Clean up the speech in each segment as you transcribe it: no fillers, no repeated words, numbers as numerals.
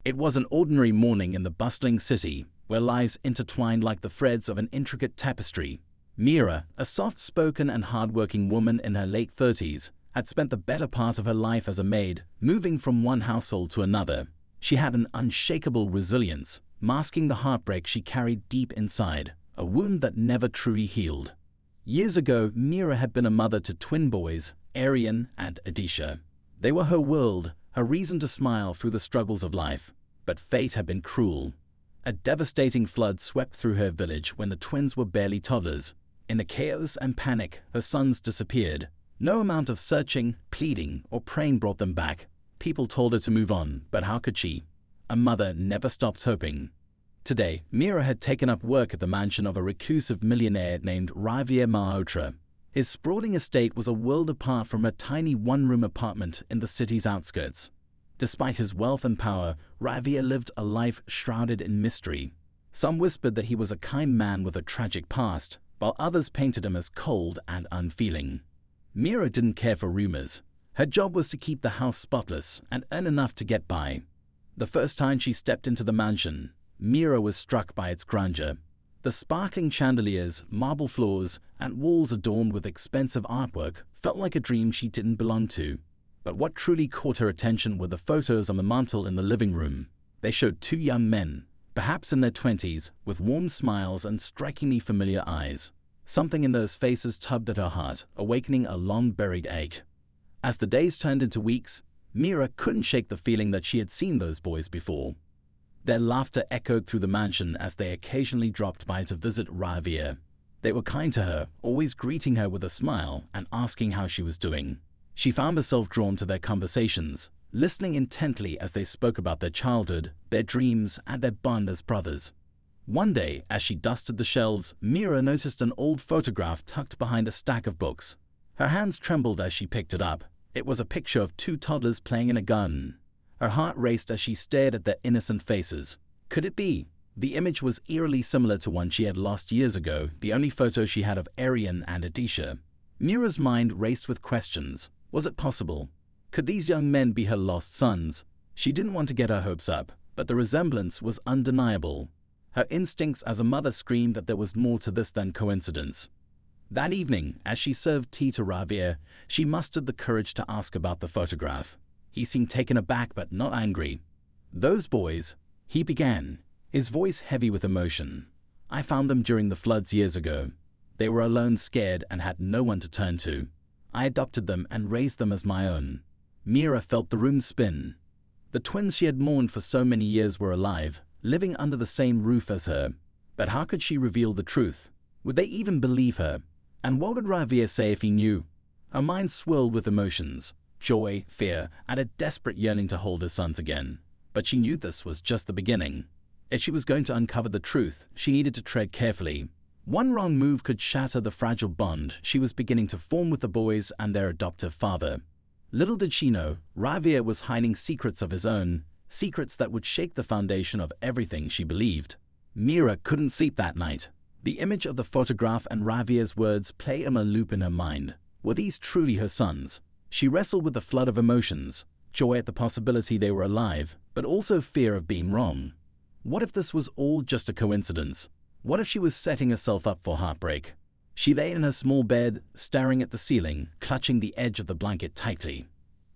It was an ordinary morning in the bustling city, where lives intertwined like the threads of an intricate tapestry. Mira, a soft-spoken and hard-working woman in her late 30s, had spent the better part of her life as a maid, moving from one household to another. She had an unshakable resilience, masking the heartbreak she carried deep inside, a wound that never truly healed. Years ago, Mira had been a mother to twin boys, Arian and Adisha. They were her world, her reason to smile through the struggles of life. But fate had been cruel. A devastating flood swept through her village when the twins were barely toddlers. In the chaos and panic, her sons disappeared. No amount of searching, pleading, or praying brought them back. People told her to move on, but how could she? A mother never stopped hoping. Today, Mira had taken up work at the mansion of a reclusive millionaire named Javier Malhotra. His sprawling estate was a world apart from her tiny one-room apartment in the city's outskirts. Despite his wealth and power, Javier lived a life shrouded in mystery. Some whispered that he was a kind man with a tragic past, while others painted him as cold and unfeeling. Mira didn't care for rumors. Her job was to keep the house spotless and earn enough to get by. The first time she stepped into the mansion, Mira was struck by its grandeur. The sparkling chandeliers, marble floors, and walls adorned with expensive artwork felt like a dream she didn't belong to. But what truly caught her attention were the photos on the mantel in the living room. They showed two young men, perhaps in their 20s, with warm smiles and strikingly familiar eyes. Something in those faces tugged at her heart, awakening a long-buried ache. As the days turned into weeks, Mira couldn't shake the feeling that she had seen those boys before. Their laughter echoed through the mansion as they occasionally dropped by to visit Javier. They were kind to her, always greeting her with a smile and asking how she was doing. She found herself drawn to their conversations, listening intently as they spoke about their childhood, their dreams, and their bond as brothers. One day, as she dusted the shelves, Mira noticed an old photograph tucked behind a stack of books. Her hands trembled as she picked it up. It was a picture of two toddlers playing in a garden. Her heart raced as she stared at their innocent faces. Could it be? The image was eerily similar to one she had lost years ago, the only photo she had of Arian and Adisha. Mira's mind raced with questions. Was it possible? Could these young men be her lost sons? She didn't want to get her hopes up, but the resemblance was undeniable. Her instincts as a mother screamed that there was more to this than coincidence. That evening, as she served tea to Javier, she mustered the courage to ask about the photograph. He seemed taken aback but not angry. "Those boys," he began, his voice heavy with emotion. "I found them during the floods years ago. They were alone, scared, and had no one to turn to. I adopted them and raised them as my own." Mira felt the room spin. The twins she had mourned for so many years were alive, living under the same roof as her. But how could she reveal the truth? Would they even believe her? And what would Javier say if he knew? Her mind swirled with emotions. Joy, fear, and a desperate yearning to hold her sons again. But she knew this was just the beginning. If she was going to uncover the truth, she needed to tread carefully. One wrong move could shatter the fragile bond she was beginning to form with the boys and their adoptive father. Little did she know, Javier was hiding secrets of his own, secrets that would shake the foundation of everything she believed. Mira couldn't sleep that night. The image of the photograph and Javier's words played a loop in her mind. Were these truly her sons? She wrestled with a flood of emotions, joy at the possibility they were alive, but also fear of being wrong. What if this was all just a coincidence? What if she was setting herself up for heartbreak? She lay in her small bed, staring at the ceiling, clutching the edge of the blanket tightly.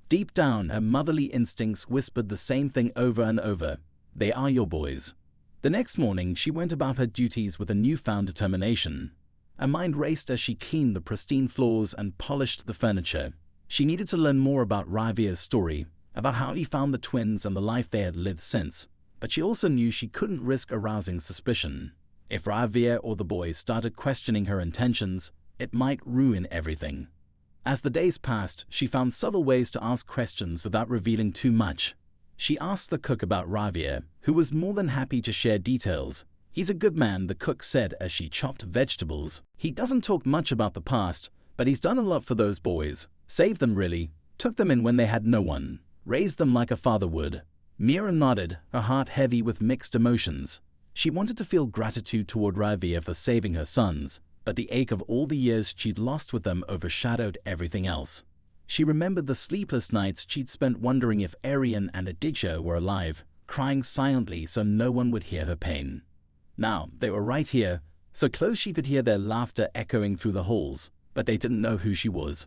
Deep down, her motherly instincts whispered the same thing over and over. "They are your boys." The next morning, she went about her duties with a newfound determination. Her mind raced as she cleaned the pristine floors and polished the furniture. She needed to learn more about Javier's story, about how he found the twins and the life they had lived since. But she also knew she couldn't risk arousing suspicion. If Javier or the boys started questioning her intentions, it might ruin everything. As the days passed, she found subtle ways to ask questions without revealing too much. She asked the cook about Javier, who was more than happy to share details. "He's a good man," the cook said as she chopped vegetables. "He doesn't talk much about the past, but he's done a lot for those boys. Saved them, really. Took them in when they had no one. Raised them like a father would." Mira nodded, her heart heavy with mixed emotions. She wanted to feel gratitude toward Javier for saving her sons, but the ache of all the years she'd lost with them overshadowed everything else. She remembered the sleepless nights she'd spent wondering if Arian and Aditya were alive, crying silently so no one would hear her pain. Now, they were right here, so close she could hear their laughter echoing through the halls, but they didn't know who she was.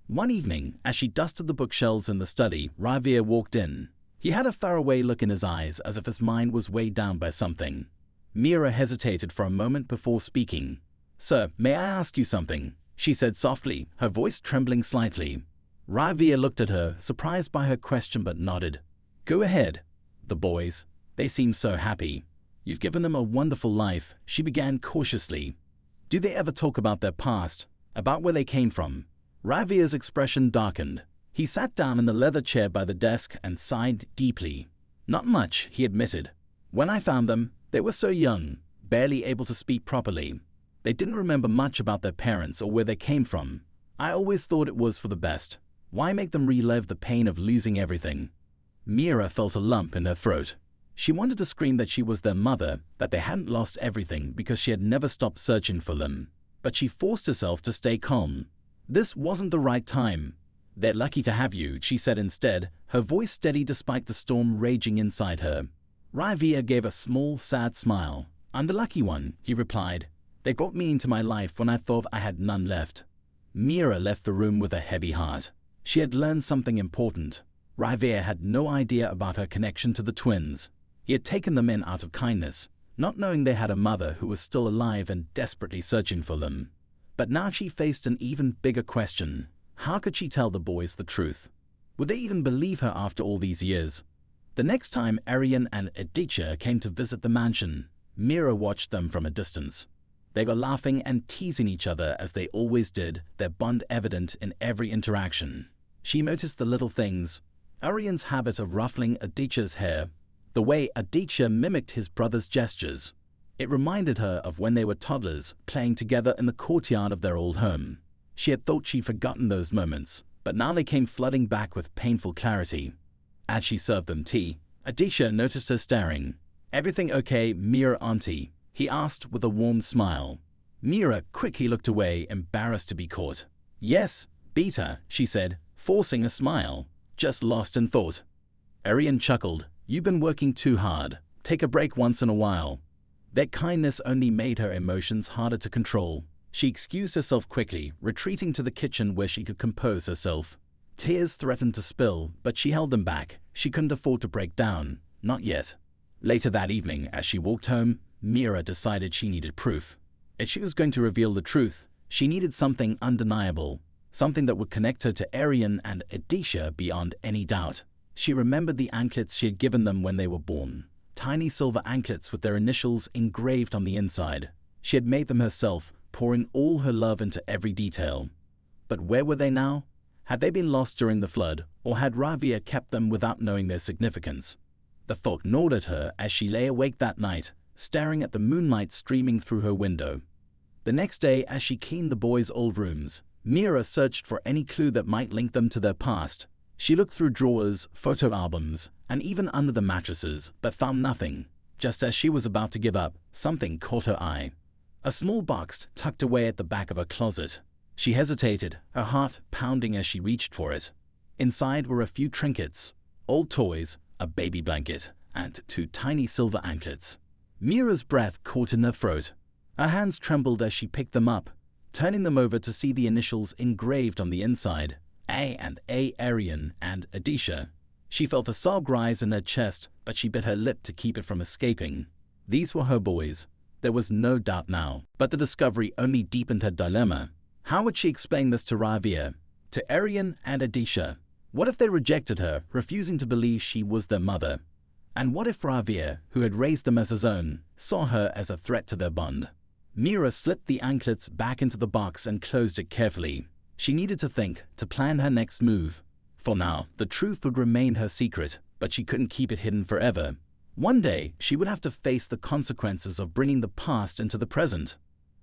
One evening, as she dusted the bookshelves in the study, Ravia walked in. He had a faraway look in his eyes, as if his mind was weighed down by something. Mira hesitated for a moment before speaking. "Sir, may I ask you something?" she said softly, her voice trembling slightly. Ravia looked at her, surprised by her question, but nodded. "Go ahead." "The boys, they seem so happy. You've given them a wonderful life," she began cautiously. "Do they ever talk about their past, about where they came from?" Ravia's expression darkened. He sat down in the leather chair by the desk and sighed deeply. "Not much," he admitted. "When I found them, they were so young, barely able to speak properly. They didn't remember much about their parents or where they came from. I always thought it was for the best. Why make them relive the pain of losing everything?" Mira felt a lump in her throat. She wanted to scream that she was their mother, that they hadn't lost everything because she had never stopped searching for them. But she forced herself to stay calm. This wasn't the right time. "They're lucky to have you," she said instead, her voice steady despite the storm raging inside her. Ravia gave a small, sad smile. "I'm the lucky one," he replied. "They brought me into my life when I thought I had none left." Mira left the room with a heavy heart. She had learned something important. Ravia had no idea about her connection to the twins. He had taken them in out of kindness, not knowing they had a mother who was still alive and desperately searching for them. But now she faced an even bigger question. How could she tell the boys the truth? Would they even believe her after all these years? The next time Arian and Aditya came to visit the mansion, Mira watched them from a distance. They were laughing and teasing each other as they always did, their bond evident in every interaction. She noticed the little things. Arian's habit of ruffling Aditya's hair, the way Aditya mimicked his brother's gestures. It reminded her of when they were toddlers, playing together in the courtyard of their old home. She had thought she'd forgotten those moments, but now they came flooding back with painful clarity. As she served them tea, Aditya noticed her staring. "Everything okay, Mira auntie?" he asked with a warm smile. Mira quickly looked away, embarrassed to be caught. "Yes, Beta," she said, forcing a smile, just lost in thought. Arian chuckled. "You've been working too hard. Take a break once in a while." Their kindness only made her emotions harder to control. She excused herself quickly, retreating to the kitchen where she could compose herself. Tears threatened to spill, but she held them back. She couldn't afford to break down. Not yet. Later that evening, as she walked home, Mira decided she needed proof. If she was going to reveal the truth, she needed something undeniable, something that would connect her to Arian and Aditya beyond any doubt. She remembered the anklets she had given them when they were born. Tiny silver anklets with their initials engraved on the inside. She had made them herself, pouring all her love into every detail. But where were they now? Had they been lost during the flood, or had Ravia kept them without knowing their significance? The thought gnawed at her as she lay awake that night, staring at the moonlight streaming through her window. The next day, as she cleaned the boys' old rooms, Mira searched for any clue that might link them to their past. She looked through drawers, photo albums, and even under the mattresses, but found nothing. Just as she was about to give up, something caught her eye. A small box tucked away at the back of her closet. She hesitated, her heart pounding as she reached for it. Inside were a few trinkets, old toys, a baby blanket, and 2 tiny silver anklets. Mira's breath caught in her throat. Her hands trembled as she picked them up, turning them over to see the initials engraved on the inside. A Arian and Aditya. She felt a sob rise in her chest, but she bit her lip to keep it from escaping. These were her boys. There was no doubt now, but the discovery only deepened her dilemma. How would she explain this to Ravia, to Arian and Aditya? What if they rejected her, refusing to believe she was their mother? And what if Ravia, who had raised them as his own, saw her as a threat to their bond? Mira slipped the anklets back into the box and closed it carefully. She needed to think, to plan her next move. For now, the truth would remain her secret, but she couldn't keep it hidden forever. One day, she would have to face the consequences of bringing the past into the present.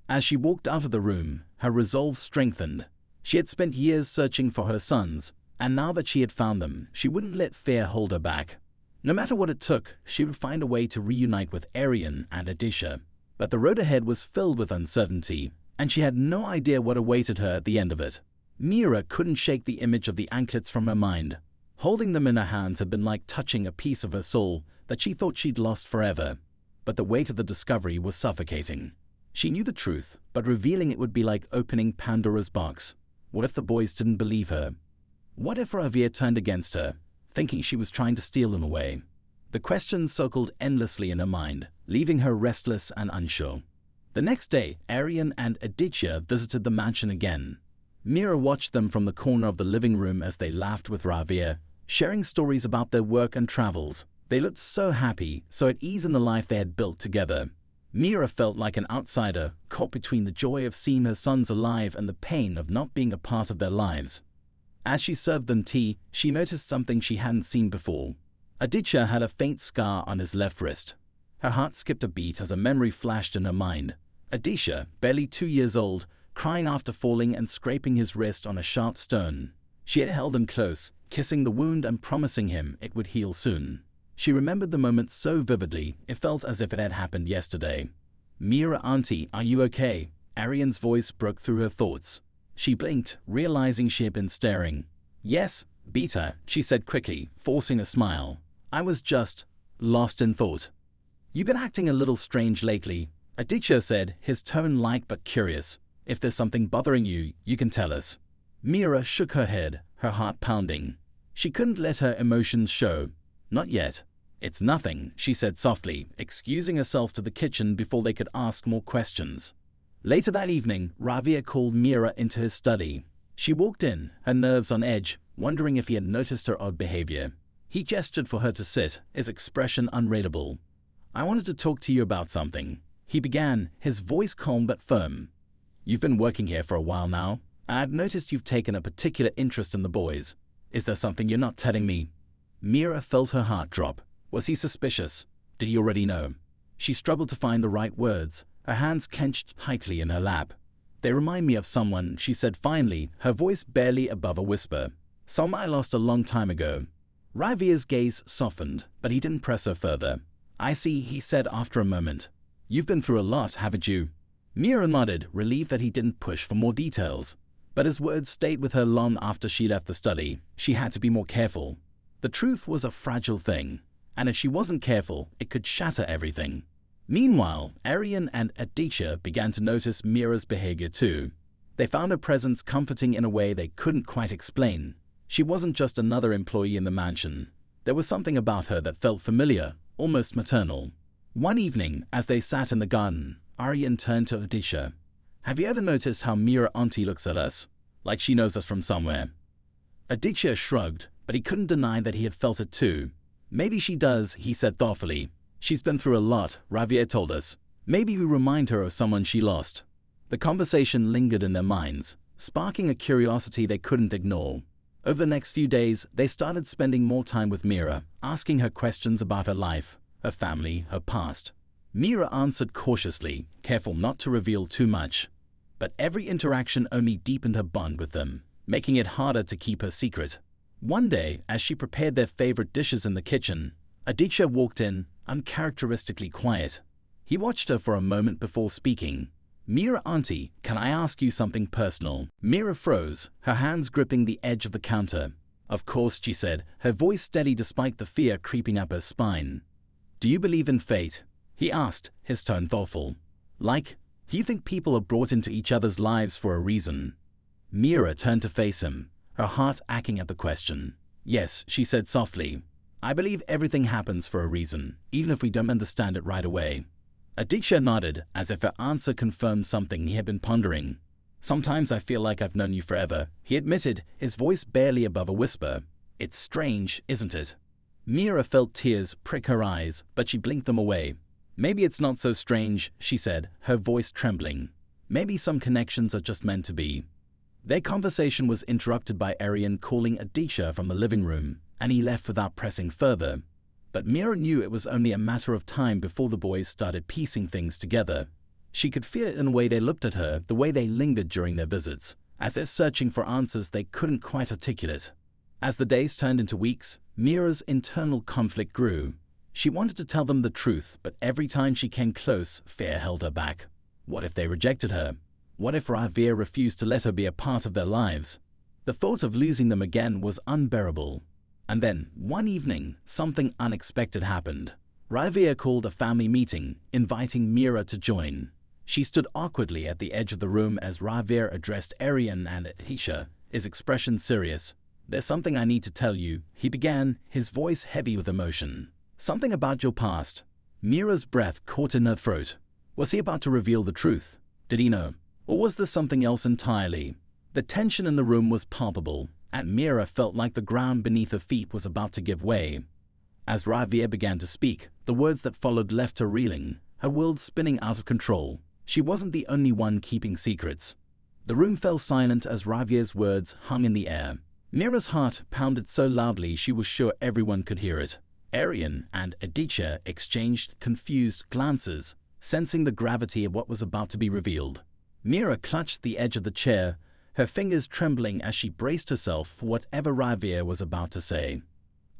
As she walked out of the room, her resolve strengthened. She had spent years searching for her sons, and now that she had found them, she wouldn't let fear hold her back. No matter what it took, she would find a way to reunite with Arian and Aditya. But the road ahead was filled with uncertainty, and she had no idea what awaited her at the end of it. Mira couldn't shake the image of the anklets from her mind. Holding them in her hands had been like touching a piece of her soul, that she thought she'd lost forever. But the weight of the discovery was suffocating. She knew the truth, but revealing it would be like opening Pandora's box. What if the boys didn't believe her? What if Ravia turned against her, thinking she was trying to steal them away? The questions circled endlessly in her mind, leaving her restless and unsure. The next day, Arian and Aditya visited the mansion again. Mira watched them from the corner of the living room as they laughed with Ravia, sharing stories about their work and travels. They looked so happy, so at ease in the life they had built together. Mira felt like an outsider, caught between the joy of seeing her sons alive and the pain of not being a part of their lives. As she served them tea, she noticed something she hadn't seen before. Aditya had a faint scar on his left wrist. Her heart skipped a beat as a memory flashed in her mind. Aditya, barely 2 years old, crying after falling and scraping his wrist on a sharp stone. She had held him close, kissing the wound and promising him it would heal soon. She remembered the moment so vividly, it felt as if it had happened yesterday. "Mira, auntie, are you okay?" Arian's voice broke through her thoughts. She blinked, realizing she had been staring. "Yes, Beta," she said quickly, forcing a smile. "I was just lost in thought." "You've been acting a little strange lately," Aditya said, his tone light but curious. "If there's something bothering you, you can tell us." Mira shook her head, her heart pounding. She couldn't let her emotions show. "Not yet." "It's nothing," she said softly, excusing herself to the kitchen before they could ask more questions. Later that evening, Ravia called Mira into his study. She walked in, her nerves on edge, wondering if he had noticed her odd behavior. He gestured for her to sit, his expression unreadable. "I wanted to talk to you about something," he began, his voice calm but firm. "You've been working here for a while now. I've noticed you've taken a particular interest in the boys. Is there something you're not telling me?" Mira felt her heart drop. Was he suspicious? Did he already know? She struggled to find the right words, her hands clenched tightly in her lap. "They remind me of someone," she said finally, her voice barely above a whisper. "Someone I lost a long time ago." Ravia's gaze softened, but he didn't press her further. "I see," he said after a moment. "You've been through a lot, haven't you?" Mira nodded, relieved that he didn't push for more details. But his words stayed with her long after she left the study. She had to be more careful. The truth was a fragile thing, and if she wasn't careful, it could shatter everything. Meanwhile, Arian and Aditya began to notice Mira's behavior too. They found her presence comforting in a way they couldn't quite explain. She wasn't just another employee in the mansion. There was something about her that felt familiar, almost maternal. One evening, as they sat in the garden, Arian turned to Aditya. "Have you ever noticed how Mira auntie looks at us? Like she knows us from somewhere?" Aditya shrugged, but he couldn't deny that he had felt it too. "Maybe she does," he said thoughtfully. "She's been through a lot, Ravia told us. Maybe we remind her of someone she lost." The conversation lingered in their minds, sparking a curiosity they couldn't ignore. Over the next few days, they started spending more time with Mira, asking her questions about her life, her family, her past. Mira answered cautiously, careful not to reveal too much. But every interaction only deepened her bond with them, making it harder to keep her secret. One day, as she prepared their favorite dishes in the kitchen, Aditya walked in, uncharacteristically quiet. He watched her for a moment before speaking. "Mira auntie, can I ask you something personal?" Mira froze, her hands gripping the edge of the counter. "Of course," she said, her voice steady despite the fear creeping up her spine. "Do you believe in fate?" he asked, his tone thoughtful. "Like, do you think people are brought into each other's lives for a reason?" Mira turned to face him, her heart aching at the question. "Yes," she said softly. "I believe everything happens for a reason, even if we don't understand it right away." Aditya nodded, as if her answer confirmed something he had been pondering. "Sometimes I feel like I've known you forever," he admitted, his voice barely above a whisper. "It's strange, isn't it?" Mira felt tears prick her eyes, but she blinked them away. "Maybe it's not so strange," she said, her voice trembling. "Maybe some connections are just meant to be." Their conversation was interrupted by Arian calling Aditya from the living room, and he left without pressing further. But Mira knew it was only a matter of time before the boys started piecing things together. She could feel it in the way they looked at her, the way they lingered during their visits, as if searching for answers they couldn't quite articulate. As the days turned into weeks, Mira's internal conflict grew. She wanted to tell them the truth, but every time she came close, fear held her back. What if they rejected her? What if Ravia refused to let her be a part of their lives? The thought of losing them again was unbearable. And then, one evening, something unexpected happened. Ravia called a family meeting, inviting Mira to join. She stood awkwardly at the edge of the room as Ravia addressed Arian and Atisha, his expression serious. "There's something I need to tell you," he began, his voice heavy with emotion. "Something about your past." Mira's breath caught in her throat. Was he about to reveal the truth? Did he know? Or was this something else entirely? The tension in the room was palpable, and Mira felt like the ground beneath her feet was about to give way. As Ravia began to speak, the words that followed left her reeling, her world spinning out of control. She wasn't the only one keeping secrets. The room fell silent as Ravia's words hung in the air. Mira's heart pounded so loudly she was sure everyone could hear it. Arian and Aditya exchanged confused glances, sensing the gravity of what was about to be revealed. Mira clutched the edge of the chair, her fingers trembling as she braced herself for whatever Ravia was about to say.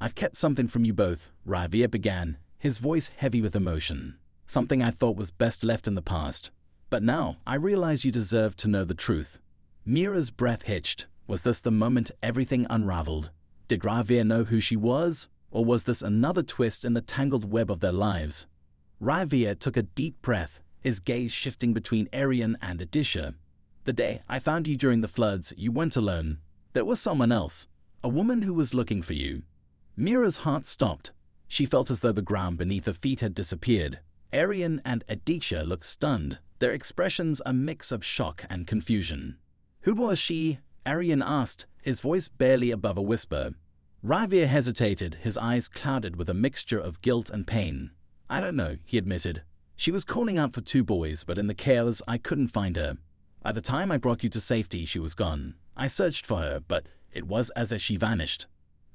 "I've kept something from you both," Ravia began, his voice heavy with emotion. "Something I thought was best left in the past. But now I realize you deserve to know the truth." Mira's breath hitched. Was this the moment everything unraveled? Did Ravia know who she was? Or was this another twist in the tangled web of their lives? Ravia took a deep breath, his gaze shifting between Arian and Aditya. "The day I found you during the floods, you weren't alone. There was someone else, a woman who was looking for you." Mira's heart stopped. She felt as though the ground beneath her feet had disappeared. Arian and Aditya looked stunned, their expressions a mix of shock and confusion. "Who was she?" Arian asked, his voice barely above a whisper. Ravia hesitated, his eyes clouded with a mixture of guilt and pain. "I don't know," he admitted. "She was calling out for 2 boys, but in the chaos I couldn't find her. By the time I brought you to safety, she was gone. I searched for her, but it was as if she vanished."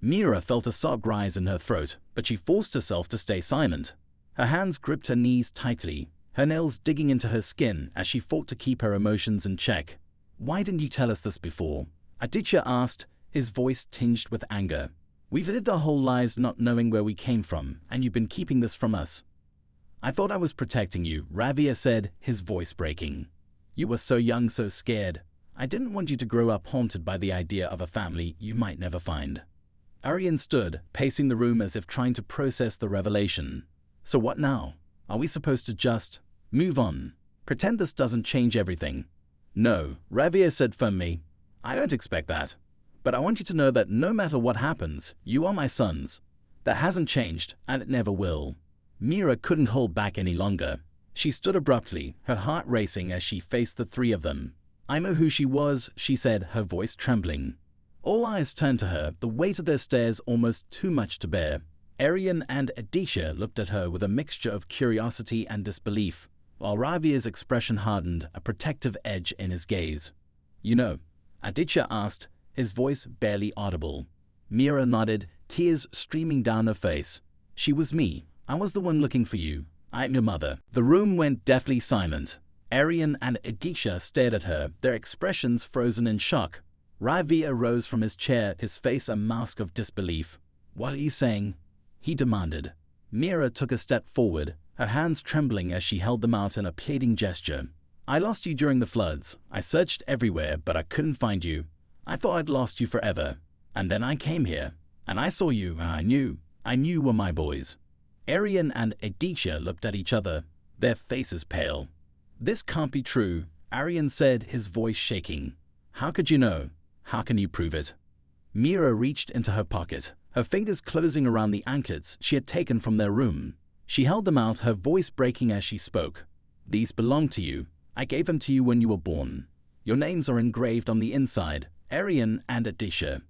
Mira felt a sob rise in her throat, but she forced herself to stay silent. Her hands gripped her knees tightly, her nails digging into her skin as she fought to keep her emotions in check. "Why didn't you tell us this before?" Aditya asked, his voice tinged with anger. "We've lived our whole lives not knowing where we came from, and you've been keeping this from us." "I thought I was protecting you," Ravia said, his voice breaking. "You were so young, so scared. I didn't want you to grow up haunted by the idea of a family you might never find." Arian stood, pacing the room as if trying to process the revelation. "So what now? Are we supposed to just move on? Pretend this doesn't change everything?" "No," Ravia said firmly. "I don't expect that. But I want you to know that no matter what happens, you are my sons. That hasn't changed, and it never will." Mira couldn't hold back any longer. She stood abruptly, her heart racing as she faced the 3 of them. "I know who she was," she said, her voice trembling. All eyes turned to her, the weight of their stares almost too much to bear. Arian and Aditya looked at her with a mixture of curiosity and disbelief, while Ravia's expression hardened, a protective edge in his gaze. "You know," Aditya asked, his voice barely audible. Mira nodded, tears streaming down her face. "She was me. I was the one looking for you. I'm your mother." The room went deathly silent. Arian and Aditya stared at her, their expressions frozen in shock. Ravia rose from his chair, his face a mask of disbelief. "What are you saying?" he demanded. Mira took a step forward, her hands trembling as she held them out in a pleading gesture. "I lost you during the floods. I searched everywhere, but I couldn't find you. I thought I'd lost you forever. And then I came here, and I saw you, and I knew you were my boys." Arian and Aditya looked at each other, their faces pale. "This can't be true," Arian said, his voice shaking. "How could you know? How can you prove it?" Mira reached into her pocket, her fingers closing around the anklets she had taken from their room. She held them out, her voice breaking as she spoke. "These belong to you. I gave them to you when you were born. Your names are engraved on the inside, Arian and Aditya."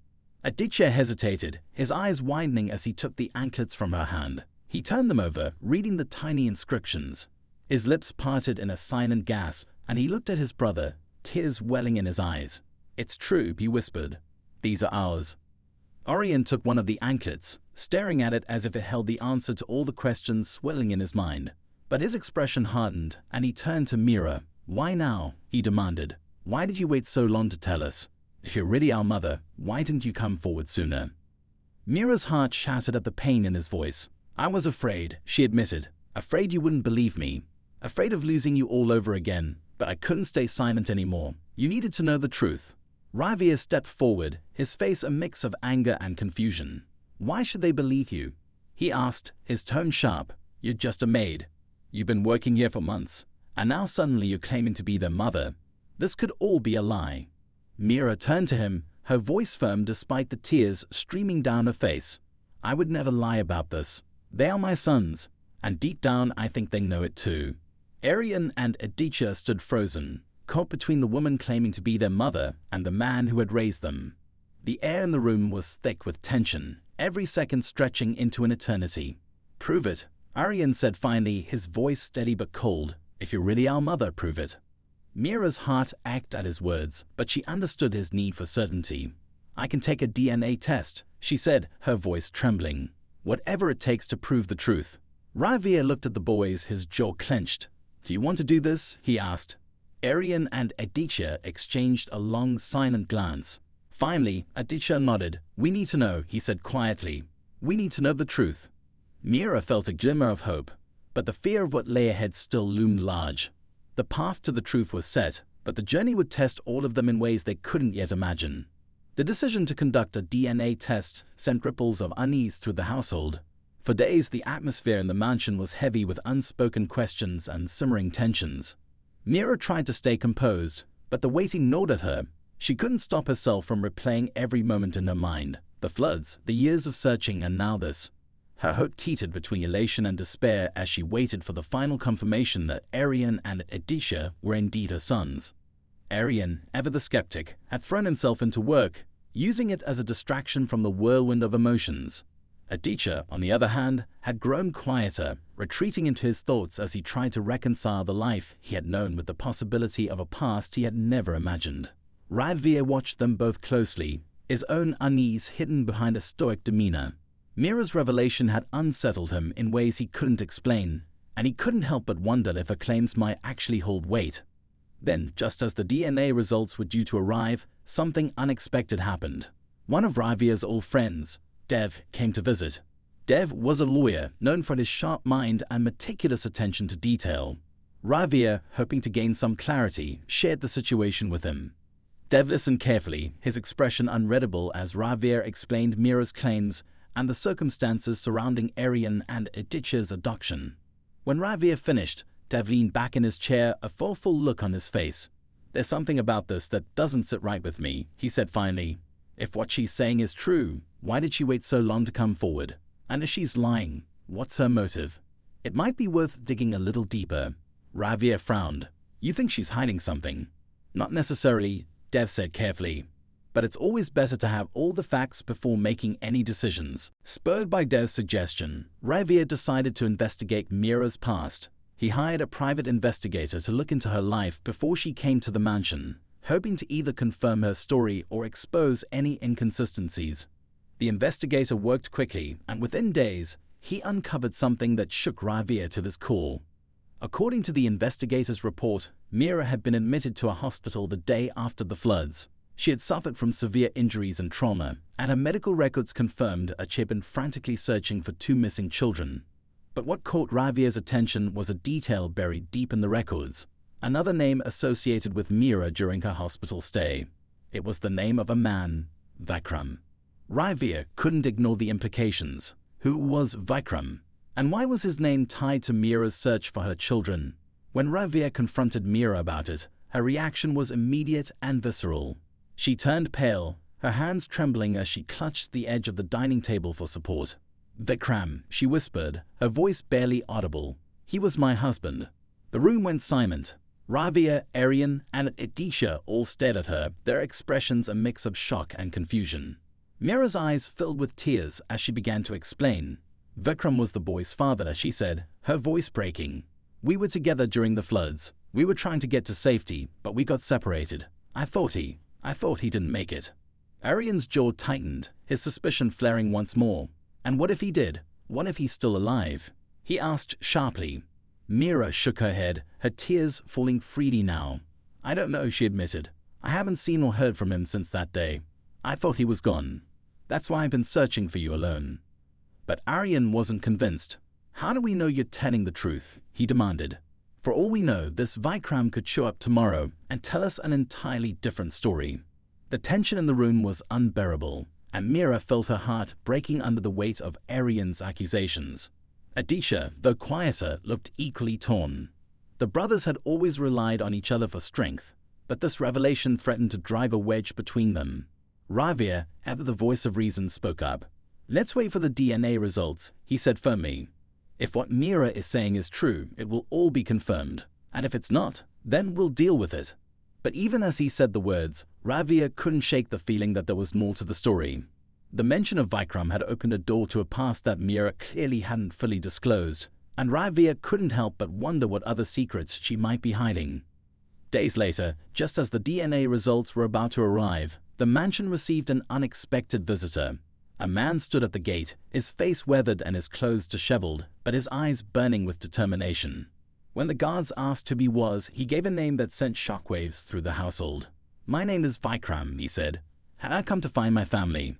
Aditya hesitated, his eyes widening as he took the anklets from her hand. He turned them over, reading the tiny inscriptions. His lips parted in a silent gasp, and he looked at his brother, tears welling in his eyes. "It's true," he whispered. "These are ours." Arian took one of the anklets, staring at it as if it held the answer to all the questions swelling in his mind. But his expression hardened, and he turned to Mira. "Why now?" he demanded. "Why did you wait so long to tell us? If you're really our mother, why didn't you come forward sooner?" Mira's heart shattered at the pain in his voice. "I was afraid," she admitted. "Afraid you wouldn't believe me. Afraid of losing you all over again. But I couldn't stay silent anymore. You needed to know the truth." Ravia stepped forward, his face a mix of anger and confusion. Why should they believe you? He asked, his tone sharp. You're just a maid. You've been working here for months, and now suddenly you're claiming to be their mother. This could all be a lie. Mira turned to him, her voice firm despite the tears streaming down her face. I would never lie about this. They are my sons, and deep down I think they know it too. Arian and Aditya stood frozen, caught between the woman claiming to be their mother and the man who had raised them. The air in the room was thick with tension, every second stretching into an eternity. Prove it, Arian said finally, his voice steady but cold. If you're really our mother, prove it. Mira's heart ached at his words, but she understood his need for certainty. I can take a DNA test, she said, her voice trembling. Whatever it takes to prove the truth. Ravir looked at the boys, his jaw clenched. Do you want to do this? He asked. Arian and Aditya exchanged a long, silent glance. Finally, Aditya nodded. We need to know, he said quietly. We need to know the truth. Mira felt a glimmer of hope, but the fear of what lay ahead still loomed large. The path to the truth was set, but the journey would test all of them in ways they couldn't yet imagine. The decision to conduct a DNA test sent ripples of unease through the household. For days, the atmosphere in the mansion was heavy with unspoken questions and simmering tensions. Mira tried to stay composed, but the waiting gnawed at her. She couldn't stop herself from replaying every moment in her mind. The floods, the years of searching, and now this. Her hope teetered between elation and despair as she waited for the final confirmation that Arian and Aditya were indeed her sons. Arian, ever the skeptic, had thrown himself into work, using it as a distraction from the whirlwind of emotions. Aditya, on the other hand, had grown quieter, retreating into his thoughts as he tried to reconcile the life he had known with the possibility of a past he had never imagined. Ravir watched them both closely, his own unease hidden behind a stoic demeanor. Mira's revelation had unsettled him in ways he couldn't explain, and he couldn't help but wonder if her claims might actually hold weight. Then, just as the DNA results were due to arrive, something unexpected happened. One of Ravir's old friends, Dev, came to visit. Dev was a lawyer known for his sharp mind and meticulous attention to detail. Ravir, hoping to gain some clarity, shared the situation with him. Dev listened carefully, his expression unreadable as Ravir explained Mira's claims and the circumstances surrounding Arian and Aditya's adoption. When Ravir finished, Dev leaned back in his chair, a thoughtful look on his face. There's something about this that doesn't sit right with me, he said finally. If what she's saying is true, why did she wait so long to come forward? And if she's lying, what's her motive? It might be worth digging a little deeper. Ravir frowned. You think she's hiding something? Not necessarily, Dev said carefully. But it's always better to have all the facts before making any decisions. Spurred by Dev's suggestion, Ravir decided to investigate Mira's past. He hired a private investigator to look into her life before she came to the mansion, hoping to either confirm her story or expose any inconsistencies. The investigator worked quickly, and within days, he uncovered something that shook Ravir to his core. According to the investigator's report, Mira had been admitted to a hospital the day after the floods. She had suffered from severe injuries and trauma, and her medical records confirmed that she had been frantically searching for 2 missing children. But what caught Ravir's attention was a detail buried deep in the records, another name associated with Mira during her hospital stay. It was the name of a man, Vikram. Ravir couldn't ignore the implications. Who was Vikram? And why was his name tied to Mira's search for her children? When Ravir confronted Mira about it, her reaction was immediate and visceral. She turned pale, her hands trembling as she clutched the edge of the dining table for support. Vikram, she whispered, her voice barely audible. He was my husband. The room went silent. Ravir, Arian, and Aditya all stared at her, their expressions a mix of shock and confusion. Mira's eyes filled with tears as she began to explain. Vikram was the boy's father, she said, her voice breaking. We were together during the floods. We were trying to get to safety, but we got separated. I thought he didn't make it. Arian's jaw tightened, his suspicion flaring once more. And what if he did? What if he's still alive? He asked sharply. Mira shook her head, her tears falling freely now. I don't know, she admitted. I haven't seen or heard from him since that day. I thought he was gone. That's why I've been searching for you alone. But Arian wasn't convinced. How do we know you're telling the truth? He demanded. For all we know, this Vikram could show up tomorrow and tell us an entirely different story. The tension in the room was unbearable. and Mira felt her heart breaking under the weight of Arian's accusations. Adisha, though quieter, looked equally torn. The brothers had always relied on each other for strength, but this revelation threatened to drive a wedge between them. Ravia, ever the voice of reason, spoke up. "Let's wait for the DNA results," he said firmly. "If what Mira is saying is true, it will all be confirmed. And if it's not, then we'll deal with it." But even as he said the words, Ravia couldn't shake the feeling that there was more to the story. The mention of Vikram had opened a door to a past that Mira clearly hadn't fully disclosed, and Ravia couldn't help but wonder what other secrets she might be hiding. Days later, just as the DNA results were about to arrive, the mansion received an unexpected visitor. A man stood at the gate, his face weathered and his clothes disheveled, but his eyes burning with determination. When the guards asked who he was, he gave a name that sent shockwaves through the household. "My name is Vikram," he said, "and I come to find my family."